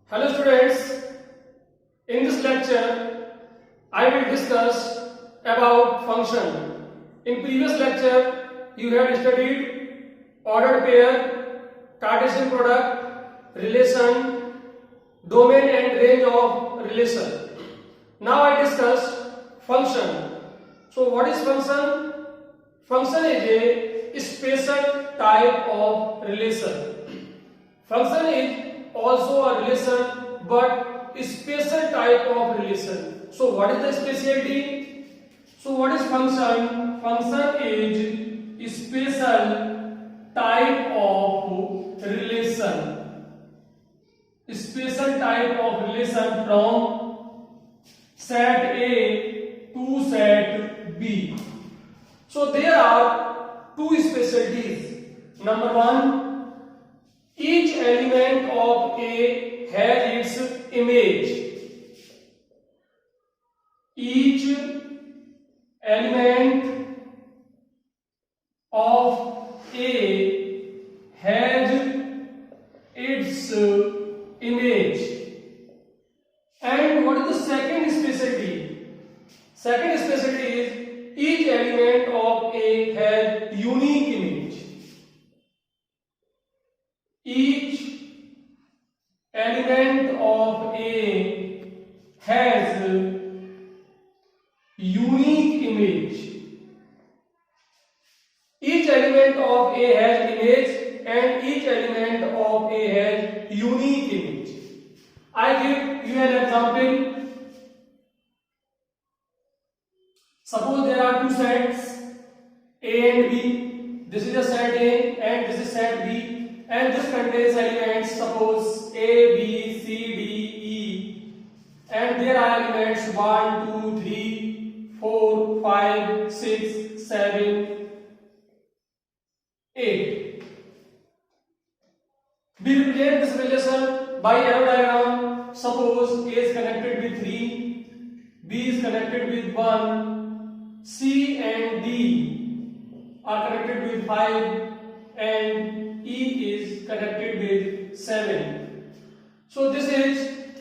Hello students, in this lecture I will discuss about function. In previous lecture you have studied ordered pair, Cartesian product, relation, domain and range of relation. Now I discuss function. So what is function? Function is a special type of relation. Function is also a relation but a special type of relation. So what is the specialty? So what is function? Function is a special type of relation. A special type of relation from set A to set B. So there are two specialties. Number one, each element of A has its image. Each element of A has its image. And what is the second specialty? Second specialty is each element of A has unique image. Each element of A has unique image. Each element of A has image and each element of A has unique image. I give you an example. Suppose there are two sets A and B. This is a set A and this is set B. And this contains elements, suppose A, B, C, D, E, and there are elements 1, 2, 3, 4, 5, 6, 7, 8. We represent this relation by arrow diagram. Suppose A is connected with 3, B is connected with 1, C and D are connected with 5, and E is connected with 7. So this is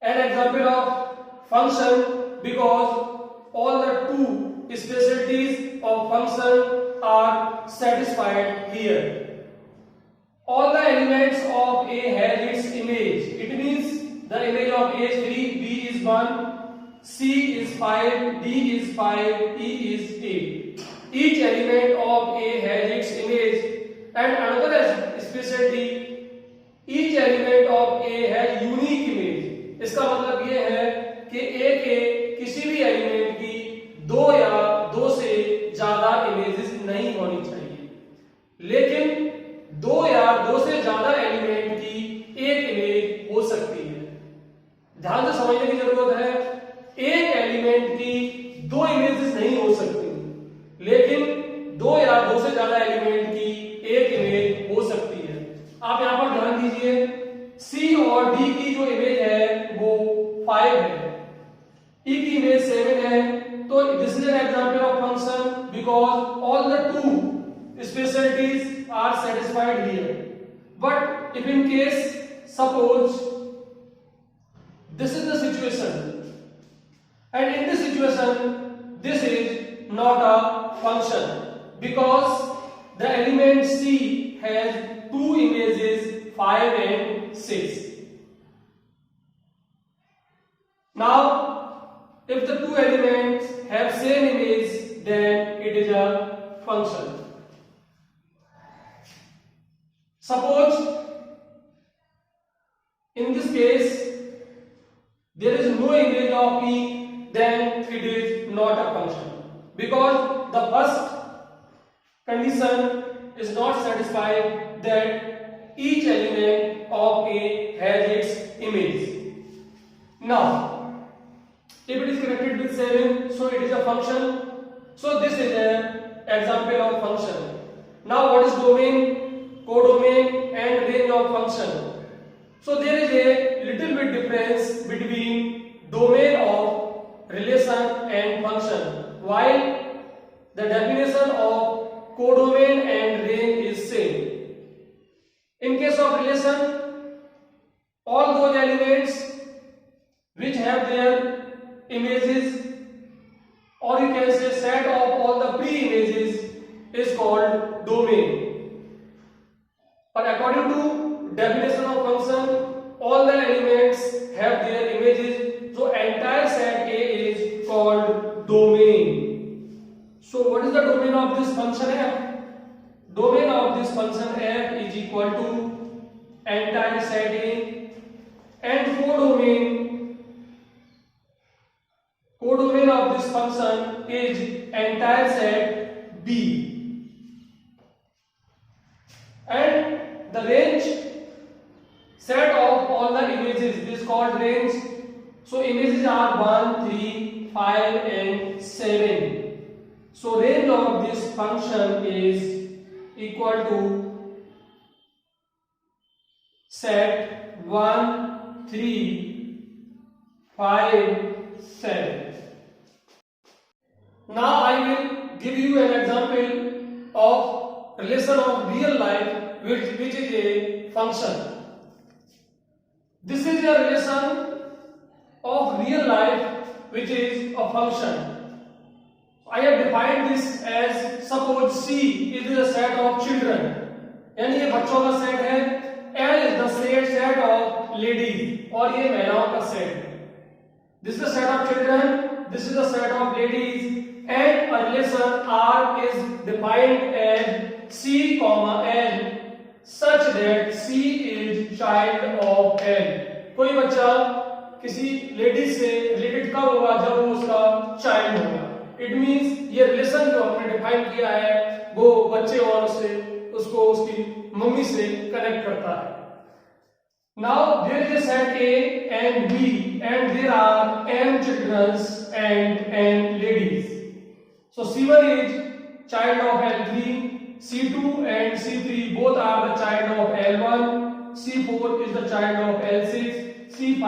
an example of function because all the two specialties of function are satisfied here. All the elements of A has its image. It means the image of A is 3, B is 1, C is 5, D is 5, E is 8. Each element of A has its image. And another specialty, each element of A has unique image. इसका मतलब ये है कि A के किसी भी element की दो या दो से ज्यादा इमेजेस नहीं होनी चाहिए, लेकिन दो या दो से ज्यादा एलिमेंट की एक इमेज हो सकती है. ध्यान से समझने की जरूरत है. एक एलिमेंट की दो इमेजेस नहीं हो सकती, लेकिन दो या दो से ज्यादा एलिमेंट की एक इमेज हो सकती है. आप यहां पर ध्यान दीजिए, C और D की जो इमेज है वो 5 है, E की इमेज 7 है. तो this is an example of function because all the two specialities are satisfied here. But if in case suppose this is the situation and in this situation this is not a function because the element C has two images 5 and 6. Now if the two elements have same image then it is a function. Suppose in this case there is no image of E, then it is not a function because the first condition is not satisfied that each element of A has its image. Now if it is connected with 7, so it is a function. So this is an example of function. Now what is domain, codomain and range of function? So there is a little bit difference between domain of relation and function, while the definition of codomain and range is same. In case of relation, all those elements which have their images, or you can say set of all the pre-images, is called domain. But according to definition of function, all the elements have their images, so entire set A is called domain. So what is the domain of this function f? Domain of this function f is equal to entire set A, and codomain of this function is entire set B. And the range set of all the images is called range. So images are 1, 3, 5 and 7. So range of this function is equal to set 1, 3, 5, 7. Now I will give you an example of relation of real life which is a function. This is a relation of real life which is a function. I have defined this as, suppose C is the set of children, यानी ये बच्चों का set है, L is the set of ladies, और ये महिलाओं का set है. This is the set of children, this is the set of ladies, and a relation R is defined as C, L such that C is child of L. कोई बच्चा किसी ladies से related कब होगा? जब वो उसका चाइल्ड होगा. इट मींस ये रिलेशन जो हमने डिफाइन किया है वो बच्चे और उसको उसकी मम्मी से कनेक्ट करता है. Now there is a set A and B and there are m children and n ladies. So C1 is child of L3, C2 and C3 both are the child of L1, C4 is the child of L6, C5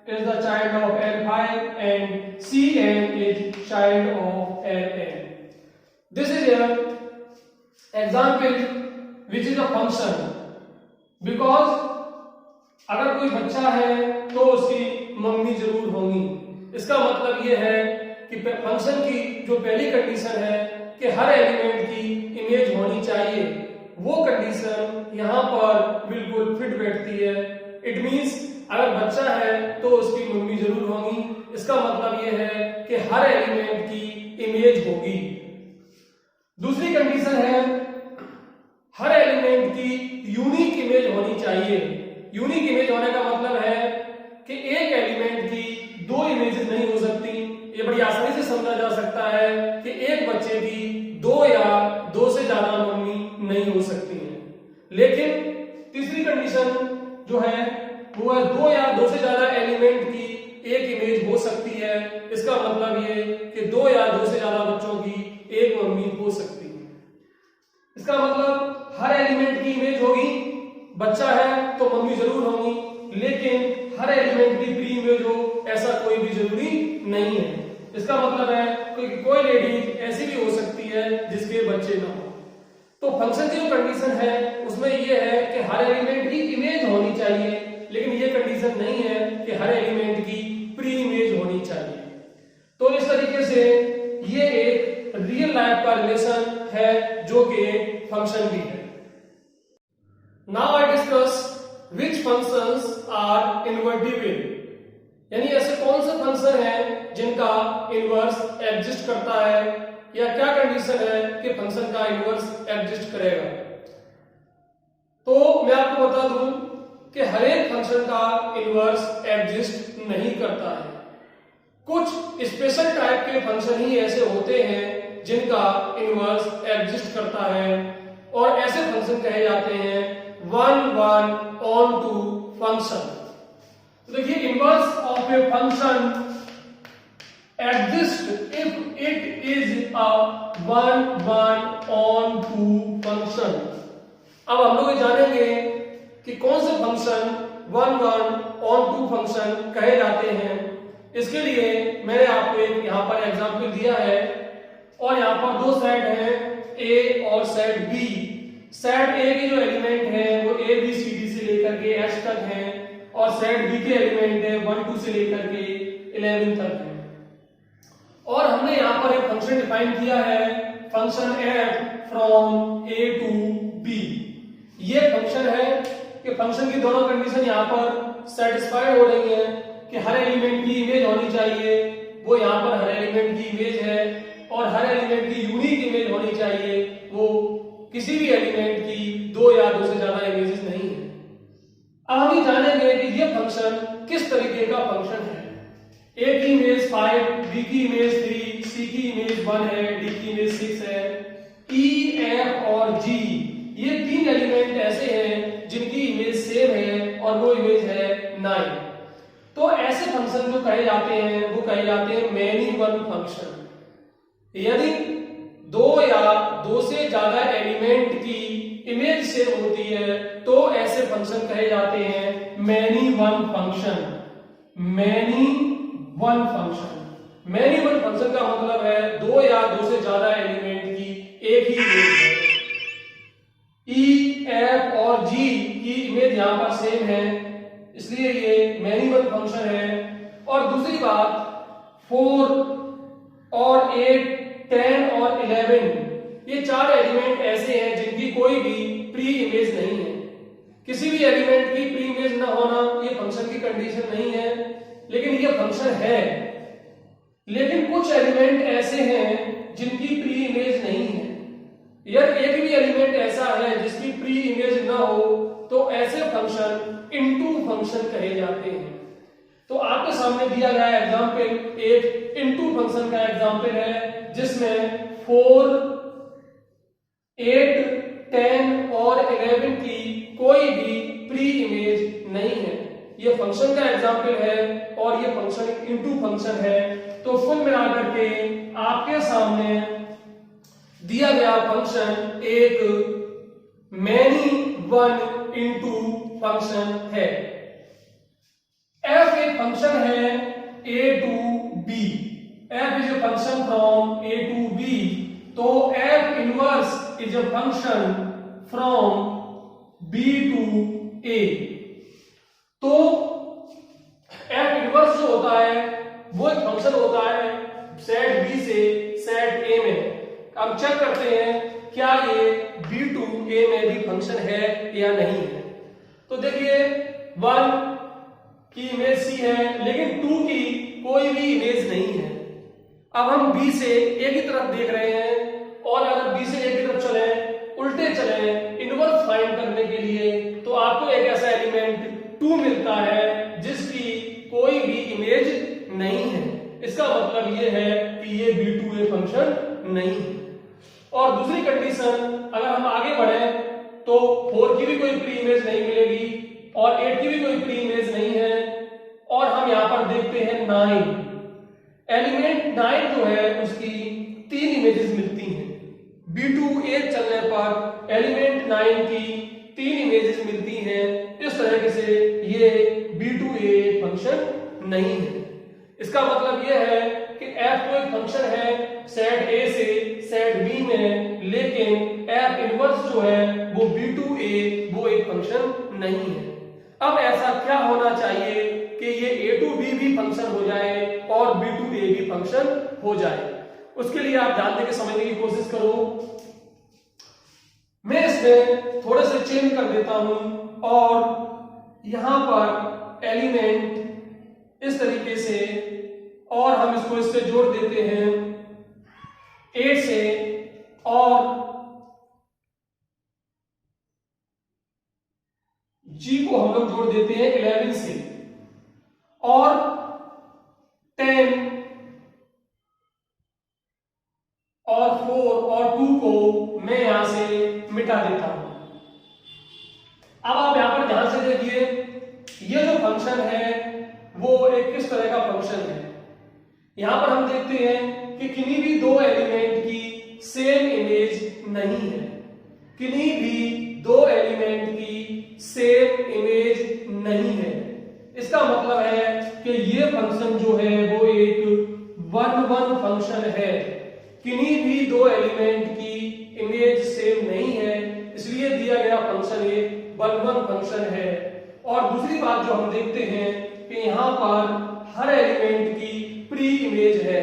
is the child of L5 and Cn is child of Ln. This is an example which is a function, because अगर कोई बच्चा है तो उसकी mummy जरूर होगी. इसका मतलब ये है कि फंक्शन की जो पहली कंडीशन है कि हर एलिमेंट की इमेज होनी चाहिए, वो कंडीशन यहाँ पर बिल्कुल फिट बैठती है. इट मींस अगर बच्चा है तो उसकी मम्मी जरूर होगी. इसका मतलब यह है कि हर एलिमेंट की इमेज होगी. दूसरी कंडीशन है हर एलिमेंट की यूनिक इमेज होनी चाहिए. यूनिक इमेज होने का मतलब है कि एक एलिमेंट की दो इमेजेस नहीं हो सकती. ये बड़ी आसानी से समझा जा सकता है कि एक बच्चे की दो या दो से ज्यादा मम्मी नहीं हो सकती हैं. लेकिन तीसरी कंडीशन जो है वो है दो या दो से ज्यादा एलिमेंट की एक इमेज हो सकती है. इसका मतलब ये कि दो या दो से ज्यादा बच्चों की एक मम्मी हो सकती है. इसका मतलब हर एलिमेंट की इमेज होगी. बच्चा है तो मम्मी जरूर होगी, लेकिन हर एलिमेंट की प्री इमेज हो ऐसा कोई भी जरूरी नहीं है. इसका मतलब है कोई लेडी ऐसी भी हो सकती है जिसके बच्चे ना हो. तो फंक्शन की जो कंडीशन है उसमें यह है कि हर एलिमेंट की इमेज होनी चाहिए, लेकिन ये कंडीशन नहीं है कि हर एलिमेंट की प्री इमेज होनी चाहिए. तो इस तरीके से ये एक रियल लाइफ का रिलेशन है जो कि फंक्शन भी है. Now I discuss which functions are invertible, यानी ऐसे कौन से फंक्शन हैं जिनका इनवर्स एग्जिस्ट करता है, या क्या कंडीशन है कि फंक्शन का इनवर्स एग्जिस्ट करेगा. तो मैं आपको बता दूं कि हर एक फंक्शन का इनवर्स एग्जिस्ट नहीं करता है. कुछ स्पेशल टाइप के फंक्शन ही ऐसे होते हैं जिनका इनवर्स एग्जिस्ट करता है, और ऐसे फंक्शन कहे जाते हैं one one onto function. तो देखिए, inverse of a function exist if it is a one one onto function. अब हम लोग जानेंगे कि कौन से function one one onto function कहे जाते हैं. इसके लिए मैंने आपको एक यहां पर एग्जांपल दिया है, और यहां पर दो सेट हैं ए और सेट बी. सेट ए की जो एलिमेंट है वो ए बी सी डी से लेकर के एच तक है, और सेट बी के एलिमेंट है 1 2 से लेकर के 11 तक है। और हमने यहाँ पर एक फंक्शन डिफाइन किया है, function f from a to b। ये फंक्शन है कि फंक्शन की दोनों कंडीशन यहाँ पर सेटिस्फाइड हो रही है कि हर एलिमेंट की इमेज होनी चाहिए, वो यहाँ पर हर एलिमेंट की इमेज है, और हर एलिमेंट की यूनिक इमेज होनी चाहिए, वो किसी भी एलिमेंट की 2 या 2 से ज्यादा इमेजेस नहीं है। अब हम ये जानेंगे कि ये फंक्शन किस तरीके का फंक्शन है। A की इमेज 5, B की इमेज 3, C की इमेज 1 है, D की इमेज 6 है। E, F और G ये 3 एलिमेंट ऐसे हैं जिनकी इमेज सेम है और वो इमेज है 9। तो ऐसे फंक्शन जो कहे जाते हैं वो कहे जाते हैं मैनी वन फंक्शन। यदि 2 या 2 से ज्यादा एलिमेंट की इमेज सेम होती है तो ऐसे फंक्शन कहे जाते हैं many one function. Many one function, many one function का मतलब है 2 या 2 से ज्यादा एलिमेंट की एक ही इमेज है। E, F और G की इमेज यहां पर सेम है, इसलिए ये मैनी वन फंक्शन है। और दूसरी बात 4 और 8, 10 और 11 ये 4 एलिमेंट ऐसे हैं जिनकी कोई भी प्री इमेज नहीं है। किसी भी एलिमेंट की प्री इमेज ना होना ये फंक्शन की कंडीशन नहीं है, लेकिन ये फंक्शन है। लेकिन कुछ एलिमेंट ऐसे हैं जिनकी प्री इमेज नहीं है। यदि एक भी एलिमेंट ऐसा है जिसकी प्री इमेज ना हो तो ऐसे फंक्शन इनटू फंक्शन कहे जाते हैं। तो आपके सामने दिया गया एग्जांपल एक इनटू फंक्शन का एग्जांपल है जिसमें 4, 8, 10 और 11 की कोई भी प्री इमेज नहीं है। ये फंक्शन का एग्जांपल है और ये फंक्शन इनटू फंक्शन है। तो कुल मिलाकर के आपके सामने दिया गया फंक्शन एक मैनी वन इनटू फंक्शन है। f एक फंक्शन है a to b, f is a function from a to b, तो f inverse is a function from b to a। तो f इनवर्स जो होता है वो एक फंक्शन होता है सेट b से सेट a में। अब चेक करते हैं क्या ये b टू a में भी फंक्शन है या नहीं है। तो देखिए 1 की इमेज c है लेकिन 2 की कोई भी इमेज नहीं है। अब हम b से a की तरफ देख रहे हैं और अगर b से a की तरफ चले, उल्टे चले इनवर्स फाइंड करने के लिए, तो आपको एक ऐसा एलिमेंट 2 मिलता है जिसकी कोई भी इमेज नहीं है। इसका मतलब ये है कि ये b2a फंक्शन नहीं है। और दूसरी कंडीशन अगर हम आगे बढ़े तो 4 की भी कोई प्री इमेज नहीं मिलेगी और 8 की भी कोई प्री इमेज नहीं है। और हम यहां पर देखते हैं 9, एलिमेंट 9 जो है उसकी 3 इमेजेस मिलती हैं। b2a चलने पर एलिमेंट 9 की 3 इमेजेस मिलती हैं। इस तरह से ये b2a फंक्शन नहीं है। इसका मतलब यह है कि f कोई फंक्शन है सेट a से सेट b में, लेकिन f इनवर्स जो है वो b2a वो एक फंक्शन नहीं है। अब ऐसा क्या होना चाहिए कि ये a टू b भी फंक्शन हो जाए और b टू a भी फंक्शन हो जाए। उसके लिए आप ध्यान देकर समझने की कोशिश करो। मैं इसमें थोड़े से चेंज कर देता हूं और यहां पर एलिमेंट इस तरीके से, और हम इसको इससे जोड़ देते हैं 8 से, और G को हम लोग जोड़ देते हैं 11 से, और 10 और 4 और 2 को मैं यहां से मिटा देता हूं। अब आप यहां पर ध्यान से देखिए, ये जो फंक्शन है वो एक किस तरह का फंक्शन है। यहां पर हम देखते हैं कि किन्हीं भी 2 एलिमेंट की सेम इमेज नहीं है। किन्हीं भी 2 एलिमेंट की सेम इमेज नहीं है। इसका मतलब है कि ये फंक्शन जो है वो एक 1-1 फंक्शन है। किन्हीं भी 2 एलिमेंट की इमेज सेम नहीं है, इसलिए दिया गया फंक्शन एक 1-1 फंक्शन है। और दूसरी बात जो हम देखते हैं कि यहाँ पर हर एलिमेंट की प्री इमेज है,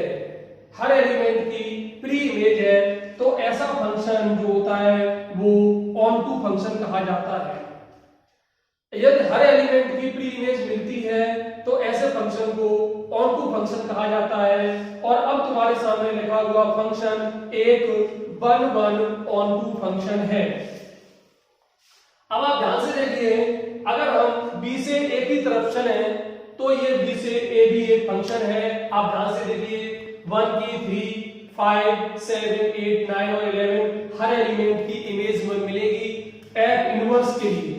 हर एलिमेंट की प्री इमेज है, तो ऐसा फंक्शन जो होता है वो ऑन टू फंक्शन कहा जाता है। यदि हर एलिमेंट की प्री इमेज मिलती है तो ऐसे फंक्शन को ऑन टू फंक्शन कहा जाता है। और अब तुम्हारे सामने लिखा हुआ फंक्शन एक one one onto function है। अब आप ध्यान से देखिए, अगर हम b से a की तरफ चले तो ये b से a भी एक फंक्शन है। आप ध्यान से देखिए 1 की 3 5 7 8 9 और 11 हर एलिमेंट की इमेज में मिलेगी f इनवर्स के लिए।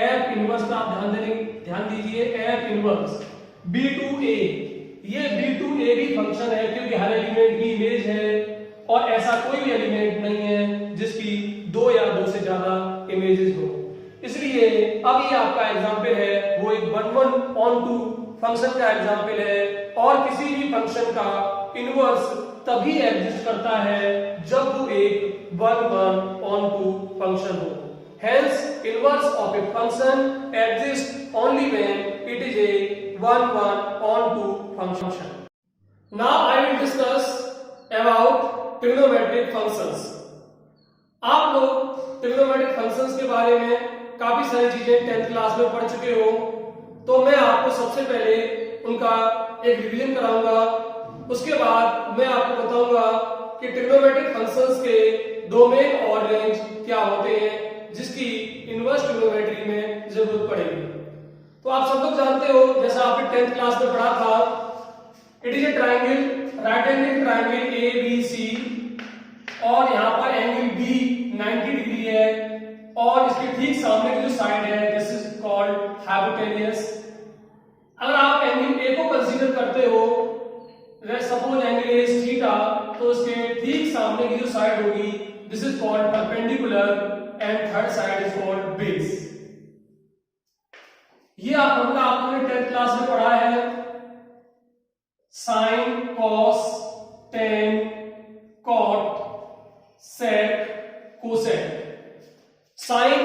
f इनवर्स का आप ध्यान दीजिए, f inverse b to a, ये b to a भी फंक्शन है क्योंकि हर एलिमेंट की इमेज है और ऐसा कोई भी एलिमेंट नहीं है जिसकी दो या दो से ज्यादा इमेजेस हो। इसलिए अब ये आपका एग्जाम्पल है वो एक one one onto function का एग्जाम्पल है। और किसी भी फंक्शन का इनवर्स तभी एग्जिस्ट करता है जब वो एक one one onto function हो। Hence, inverse of a function exists only when it is a one-one onto function. Now I will discuss about trigonometric functions. आप लोग trigonometric functions के बारे में काफी सारी चीजें 10th क्लास में पढ़ चुके हो, तो मैं आपको सबसे पहले उनका एक रिवीजन कराऊंगा। उसके बाद मैं आपको बताऊंगा कि trigonometric functions के डोमेन और रेंज क्या होते हैं जिसकी इनवर्स ट्रिग्नोमेट्री में जरूरत पड़ेगी। तो आप सब लोग जानते हो, जैसा आपने 10th क्लास में पढ़ा था, it is a triangle, right angle triangle A B C, और यहाँ पर एंगल बी 90 डिग्री है और इसके ठीक सामने की जो साइड है दिस इज कॉल्ड हाइपोटेन्यूस। अगर आप एंगल ए को कंसीडर करते हो, suppose angle A is theta, तो उसके ठीक सामने की जो साइड होगी this is called perpendicular and third side is called base। ये फॉर्मूला आपने 10th क्लास में पढ़ा है, sin, cos, tan, cot, sec, cosec। sin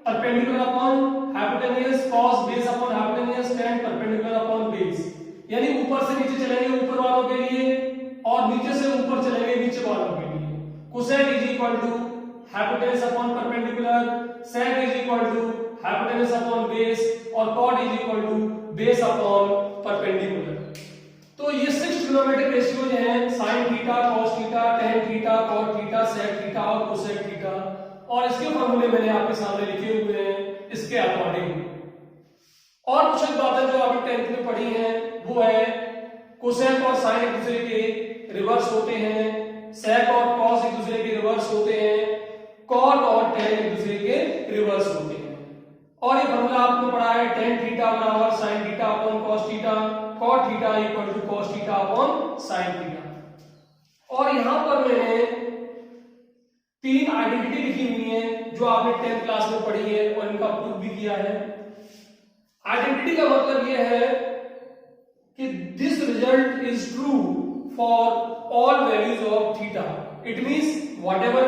perpendicular upon hypotenuse, cos base upon hypotenuse, tan perpendicular upon base। यानी ऊपर से नीचे चलेंगे ऊपर वालों के लिए और नीचे से ऊपर चलेंगे नीचे वालों के लिए। cosec is equal to hypotenuse upon perpendicular, sec is equal to hypotenuse upon base और cot is equal to base upon perpendicular। तो ये 6 ट्रिग्नोमेट्रिक रेशियोज हैं, sin theta, cos theta, tan theta, cot theta, sec theta और cosec theta, और इसके फॉर्मूले मैंने आपके सामने लिखे हुए हैं इसके अकॉर्डिंग। और कुछ बातें जो आपने 10th में पढ़ी हैं वो है cosec और sin एक दूसरे के रिवर्स होते हैं, sec और cos एक दूसरे के रिवर्स होते हैं, कॉट और tan एक दूसरे के रिवर्स होते हैं। और ये फॉर्मूला आपको पढ़ा है tan थीटा बराबर sin theta upon cos theta, cot theta equal to cos theta upon sin theta. और यहां पर मैंने 3 आइडेंटिटी लिखी हुई है जो आपने 10th क्लास में पढ़ी है और इनका प्रूफ भी किया है। आइडेंटिटी का मतलब यह है कि this result is true for all values of theta. It means whatever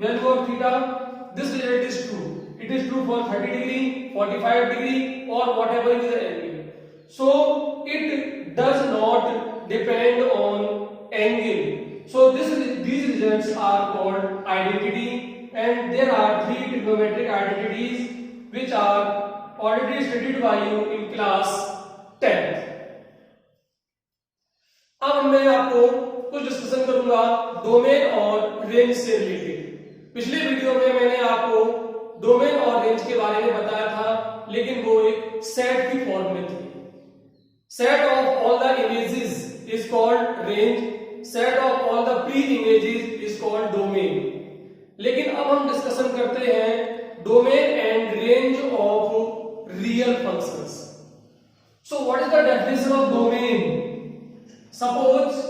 value of theta, this result is true. It is true for 30 degree, 45 degree or whatever is the angle. So it does not depend on angle. So these results are called identity, and there are 3 trigonometric identities which are already studied by you in class 10th. अब मैं आपको कुछ discussion करूंगा domain और range से related. पिछले video में मैंने आपको डोमेन और रेंज के बारे में बताया था, लेकिन वो एक सेट की फॉर्म में थी। Set of all the images is called range, set of all the pre images is called domain. लेकिन अब हम डिस्कशन करते हैं domain and range of real functions. So what is the definition of domain? Suppose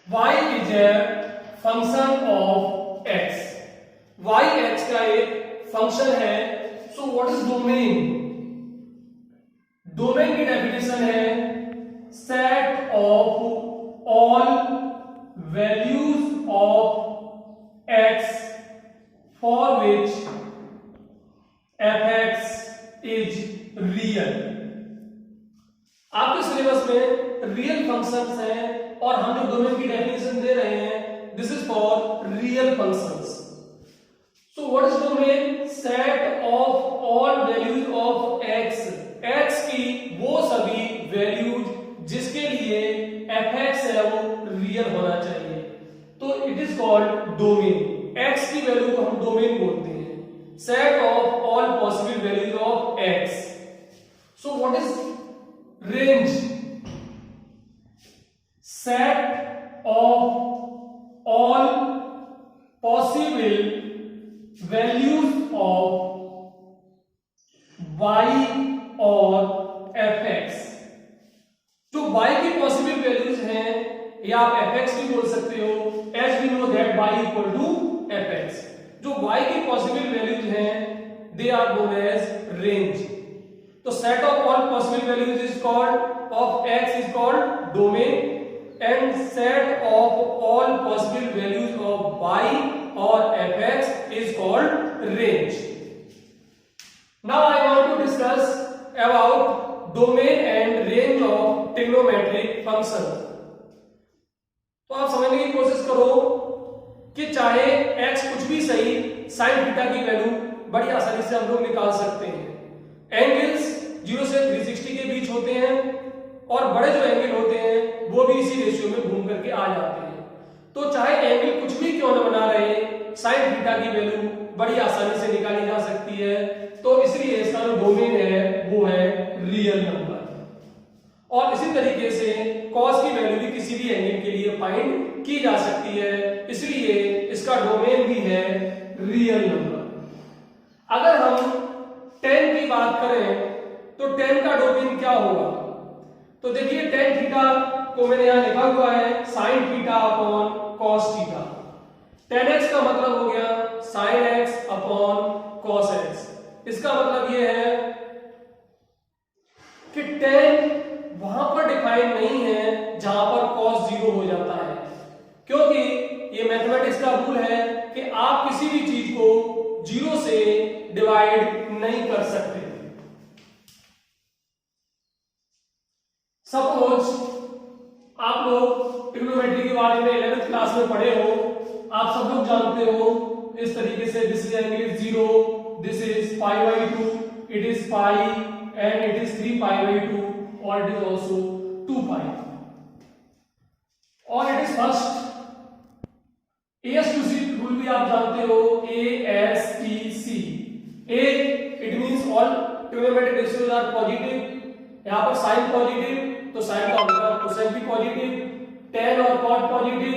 y is a function of x, y x का एक function है। So what is domain? Domain की definition है set of all values of x for which fx real. आपके syllabus में real functions हैं और हम जो डोमेन की डेफिनेशन दे रहे हैं, this is for real functions. So what is domain? Set of all values of x, x की वो सभी वैल्यूज जिसके लिए fx है वो रियल होना चाहिए, तो it is called domain. x की वैल्यू को हम डोमेन बोलते हैं। Set of all possible values of x। So what is range? Set of all possible values of y और fx। जो y की पॉसिबल वैल्यूज हैं, या आप fx भी बोल सकते हो, as we know that y equal to fx। जो y की पॉसिबल वैल्यूज हैं, they are known as range। तो set of all possible values is called of x is called domain, and set of all possible values of y or fx is called range। Now I want to discuss about domain and range of trigonometric function। तो आप समझने की कोशिश करो कि चाहे x कुछ भी सही, sin थीटा की वैल्यू बड़ी आसानी से हम लोग निकाल सकते हैं। एंगल्स 0 से 360 के बीच होते हैं और बड़े जो एंगल होते हैं वो भी इसी रेशियो में घूम करके आ जाते हैं। तो चाहे एंगल कुछ भी क्यों न बना रहे, sin थीटा की वैल्यू बड़ी आसानी से निकाली जा सकती है। तो इसलिए इसका जो डोमेन है वो है रियल नंबर। और इसी तरीके से cos की वैल्यू भी किसी भी एंगल के लिए फाइंड की जा सकती है, इसलिए इसका डोमेन भी है रियल नंबर। अगर हम tan की बात करें तो tan का डोमेन क्या होगा? तो देखिए tan थीटा को मैंने यहां लिखा हुआ है sin theta upon cos theta. tan x का मतलब हो गया sin x upon cos x। इसका मतलब यह है कि tan वहां पर डिफाइन नहीं है जहां पर cos 0 हो जाता है, क्योंकि ये मैथमेटिक्स का रूल है कि आप किसी भी चीज को 0 से डिवाइड नहीं कर सकते। सपोज आप लोग ट्रिग्नोमेट्री के बारे में 11th क्लास में पढ़े हो, आप सब लोग जानते हो इस तरीके से this is angle 0, this is π/2, it is π and it is 3π/2 or it is also 2π, और it is first AS/C rule भी आप जानते हो, AS/TC। A it means all trigonometric ratios are positive। यहाँ पर sin पॉजिटिव तो sin का होगा cosec भी पॉजिटिव, tan और cot positive,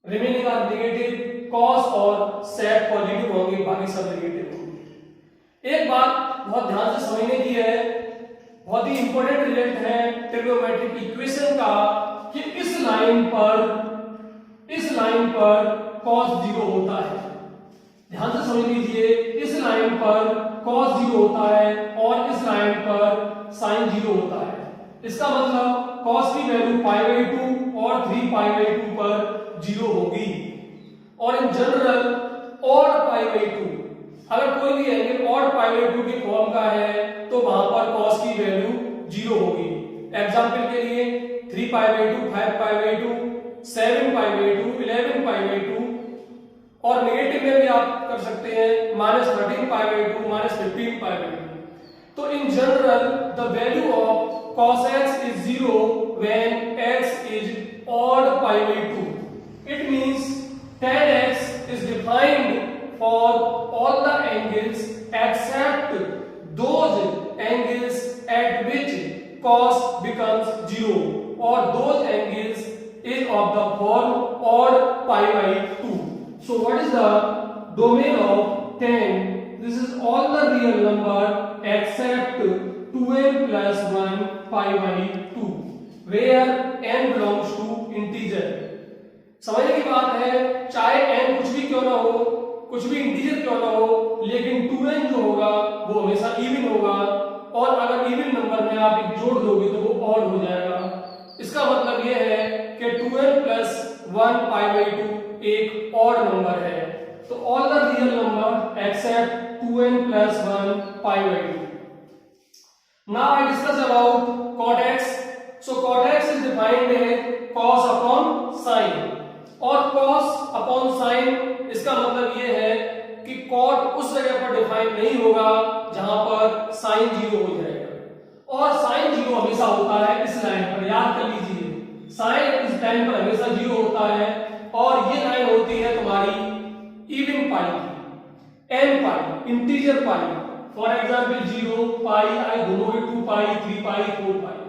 remaining are negative, cos और sec पॉजिटिव होंगे, बाकी सब नेगेटिव होंगे। एक बात बहुत ध्यान से समझने की है, बहुत ही इंपॉर्टेंट रिजल्ट है ट्रिग्नोमेट्रिक इक्वेशन का, कि इस लाइन पर cos 0 होता है। ध्यान से समझ लीजिए, इस लाइन पर cos 0 होता है और इस लाइन पर sin 0 होता है। इसका मतलब cos की वैल्यू π/2 और 3π/2 पर 0 होगी। और इन जनरल odd π/2, अगर कोई भी एंगल odd π/2 के फॉर्म का है तो वहां पर cos की वैल्यू 0 होगी। एग्जांपल के लिए 3π/2, 5π/2, 7π/2, 11π/2, और नेगेटिव में भी आप कर सकते हैं -13π/2, -15π/2। तो in general the value of cos x is 0 when x is odd π/2। It means tan x is defined for all the angles except those angles at which cos becomes 0, or those angles is of the form odd π/2। So what is the domain of tan? This is all the real number except 2n plus 1 π/2 where n belongs to integer। समझने की बात है, चाहे n कुछ भी क्यों ना हो, कुछ भी इंटीजर क्यों ना हो, लेकिन 2n जो होगा वो हमेशा इवन होगा, और अगर इवन नंबर में आप एक जोड़ दोगे तो वो ऑड हो जाएगा। इसका मतलब ये है कि 2n plus 1 π/2 एक ऑड नंबर है। तो all the real number accept 2n plus 1 π/2। Now I discuss about cot x. So cot x is defined as cos upon sin, और cos upon sin इसका मतलब ये है कि cot उस जगह पर डिफाइन नहीं होगा जहां पर sin 0 हो जाएगा, और sin 0 हमेशा होता है इस लाइन पर, याद कर लीजिए sin इस लाइन पर हमेशा 0 होता है, और ये लाइन होती है तुम्हारी इवन पाई की, n pi, integer pi. For example 0, पाई, आई दोनों ही 2 पाई, 3 पाई, 4 पाई।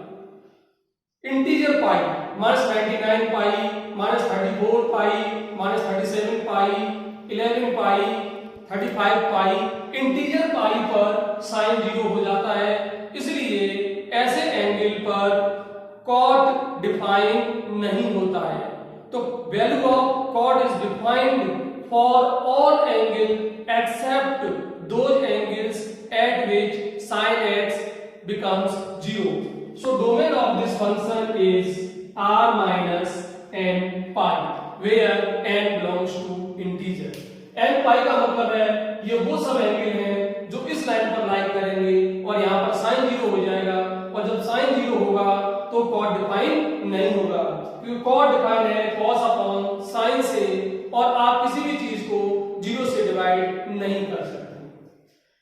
इंटीजर पाई -99 पाई, -34 पाई, -37 पाई, 11 पाई, 35 पाई। इंटीजर पाई पर साइन 0 हो जाता है, इसलिए ऐसे एंगल पर कॉट डिफाइन नहीं होता है। तो value of cot is defined for all angle except those angles at which sin x becomes 0. So domain of this function is r minus n pi, where n belongs to integer. n pi का मतलब है ये वो सब angle हैं जो इस line पर लाइक करेंगे, और यहाँ पर sin 0 हो जाएगा, और जब sin 0 होगा तो cot डिफाइन नहीं होगा, क्योंकि cot डिफाइन है cos अपॉन sin से, और आप किसी भी चीज को 0 से डिवाइड नहीं कर सकते।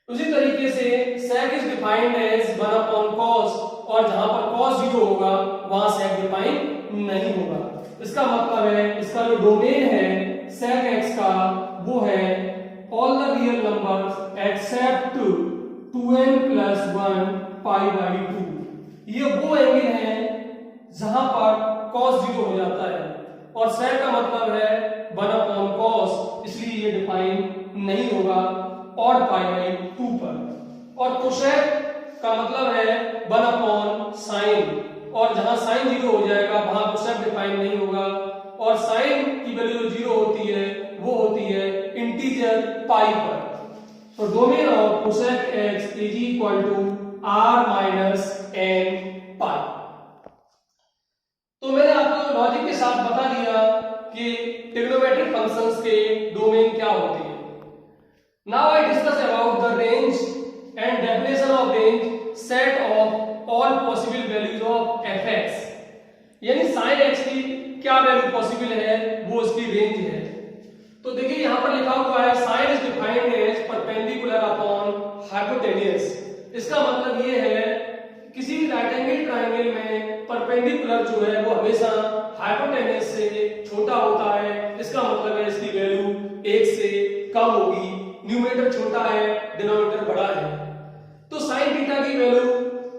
उसी तरीके से sec is defined as 1 upon cos, और जहां पर cos 0 होगा वहां sec डिफाइन नहीं होगा। इसका मतलब है इसका जो डोमेन है sec x का वो है all the real numbers accept 2n + 1 pi by 2। ये वो एंगल है जहां पर cos 0 हो जाता है, और sec का मतलब है 1 अपॉन cos, इसलिए ये डिफाइन नहीं होगा और पाई बाई 2 पर। और कोसेक का मतलब है 1 अपॉन साइन, और जहां साइन 0 हो जाएगा वहां कोसेक डिफाइन नहीं होगा, और साइन की वैल्यू 0 होती है वो होती है इंटीजर पाई पर। तो domain of cosec x is equal to r minus n pi. तो मैंने आपको लॉजिक के साथ बता दिया कि ट्रिग्नोमेट्रिक फंक्शंस के डोमेन क्या होते हैं। Now I discuss about the range and definition of range set of all possible values of fx, यानी sin x की क्या वैल्यू पॉसिबल है वो उसकी रेंज है। तो देखिए यहां पर लिखा हुआ है sin is defined as perpendicular upon hypotenuse। इसका मतलब ये है किसी भी राइट एंगल ट्रायंगल में परपेंडिकुलर जो है वो हमेशा हाइपोटेन्यूज से छोटा होता है। इसका मतलब है इसकी वैल्यू 1 से कम होगी, न्यूमरेटर छोटा है, डिनोमिनेटर बड़ा है। तो साइन थीटा की वैल्यू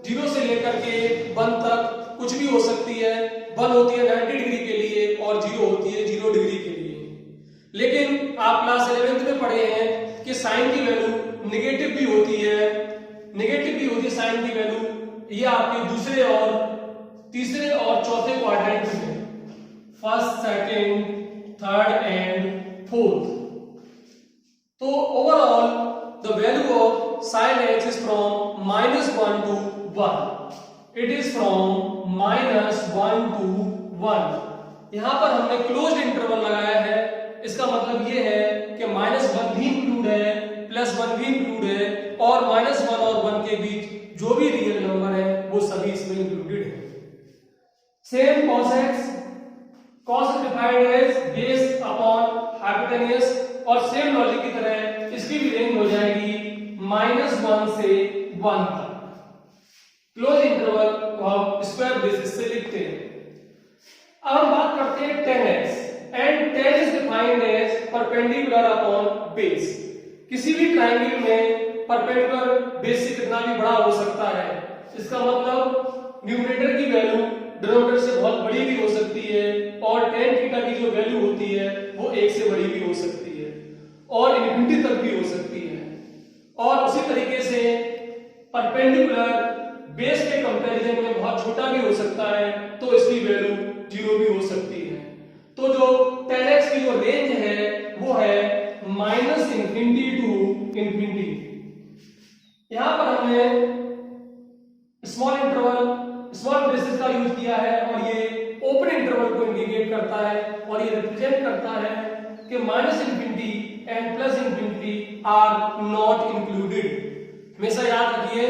0 से लेकर के 1 तक कुछ भी हो सकती है। 1 होती है 90 डिग्री के लिए और 0 होती है 0 डिग्री के लिए। लेकिन आप क्लास 11th में पढ़े हैं कि साइन की वैल्यू नेगेटिव भी होती है साइन की वैल्यू। ये आपके दूसरे और तीसरे और चौथे क्वाड्रेंट में, first, second, third and fourth. तो overall the value of sine x is from -1 to 1। It is from -1 to 1। यहां पर हमने क्लोज्ड इंटरवल लगाया है। इसका मतलब ये है कि -1 भी इंक्लूड है, +1 भी इंक्लूड है, और -1 और 1 के बीच जो भी रियल नंबर है वो सभी इसमें इंक्लूडेड है। Same cos x, cos is defined as base upon hypotenuse, और सेम लॉजिक की तरह इसकी भी रेंज हो जाएगी -1 से 1 तक। क्लोज इंटरवल को हम स्क्वायर बेसिस से लिखते हैं। अब हम बात करते हैं tan x, and tan is defined as perpendicular upon base। किसी भी ट्रायंगल में परपेंडिकुलर बेस से कितना भी बड़ा हो सकता है। इसका मतलब न्यूमरेटर की वैल्यू डिनोमिनेटर से बहुत बड़ी भी हो सकती है, और tan थीटा की जो वैल्यू होती है वो 1 से बड़ी भी हो सकती है, और इन्फिनिटी तक भी हो सकती है। और उसी तरीके से परपेंडिकुलर बेस के कंपैरिजन में बहुत छोटा भी हो सकता है, तो इसकी वैल्यू 0 भी हो सकती है। तो जो tan x की जो रेंज है वो है -इंफिनिटी टू इंफिनिटी। यहां पर हमने स्मॉल इंटरवल, स्मॉल ब्रेसेस का यूज किया है, और ये ओपन इंटरवल को इंडिकेट करता है, और ये रिप्रेजेंट करता है कि -infinity and +infinity are not included. हमेशा याद रखिए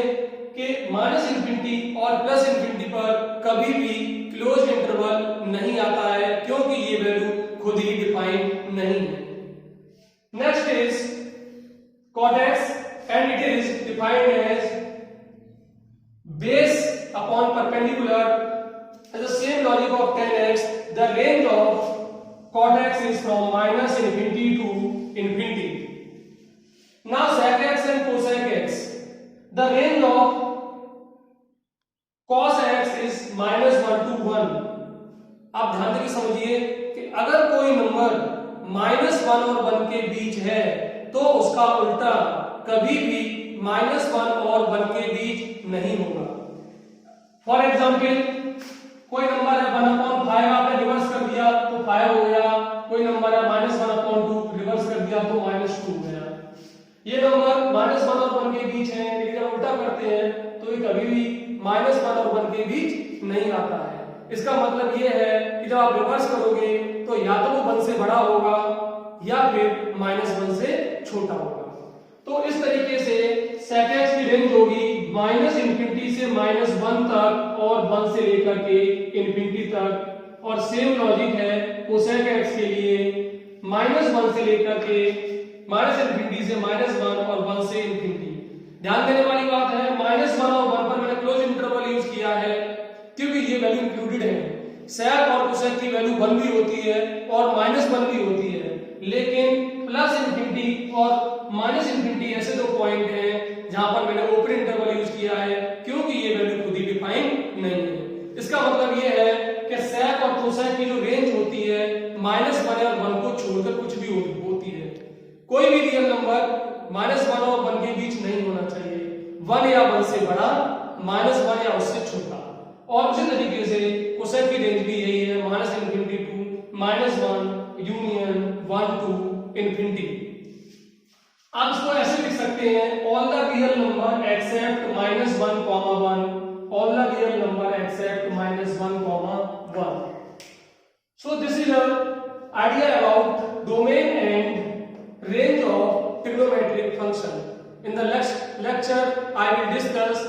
कि माइनस इंफिनिटी और प्लस इंफिनिटी पर कभी भी क्लोज इंटरवल नहीं आता है, क्योंकि ये वैल्यू खुद ही डिफाइन नहीं है। Next is cot x and it is defined as base upon perpendicular as the same logic of tan x. The range of cot x is from minus infinity to infinity. Now sec x and cosec x, the range of cos x is minus 1 to 1. आप ध्यान देकर समझिए कि अगर कोई number -1 और 1 के बीच है तो उसका उल्टा कभी भी -1 और 1 के बीच नहीं होगा। फॉर एग्जाम्पल कोई नंबर है 1/5, आपने रिवर्स कर दिया तो 5 हो गया। कोई नंबर है -1/2, रिवर्स कर दिया तो -2 हो गया। ये नंबर -1 और 1 के बीच है, लेकिन जब उल्टा करते हैं तो ये कभी भी -1 और 1 के बीच नहीं आता है। इसका मतलब ये है कि जब आप रिवर्स करोगे तो या तो वो 1 से बड़ा होगा या फिर -1 से छोटा होगा। तो इस तरीके से sec x की रेंज होगी -इंफिनिटी से -1 तक और 1 से लेकर के इंफिनिटी तक, और सेम लॉजिक है cosec x के लिए -1 से लेकर के -इंफिनिटी से -1 और 1 से इंफिनिटी। ध्यान देने वाली बात है -1 और 1 पर मैंने क्लोज इंटरवल यूज किया है क्योंकि ये वैल्यू इंक्लूडेड है। sec और cosec की वैल्यू 1 भी होती है और -1 भी होती है, लेकिन प्लस इंफिनिटी और माइनस इंफिनिटी ऐसे दो पॉइंट हैं जहां पर मैंने ओपन इंटरवल यूज किया है, क्योंकि ये वैल्यू खुद ही डिफाइन नहीं है। इसका मतलब ये है कि sec और cosec की जो रेंज होती है -1 और 1 को छोड़कर कुछ भी होती है। कोई भी रियल नंबर -1 और 1 के बीच नहीं होना चाहिए, 1 या 1 से बड़ा, -1 या उससे छोटा। और उसी तरीके से cosec की रेंज भी यही है, -infinity to -1 union 1 to infinity. आप इसको ऐसे लिख सकते हैं all the real number except -1, 1, all the real number except -1, 1। So this is a idea about domain and range of trigonometric function. In the next lecture I will discuss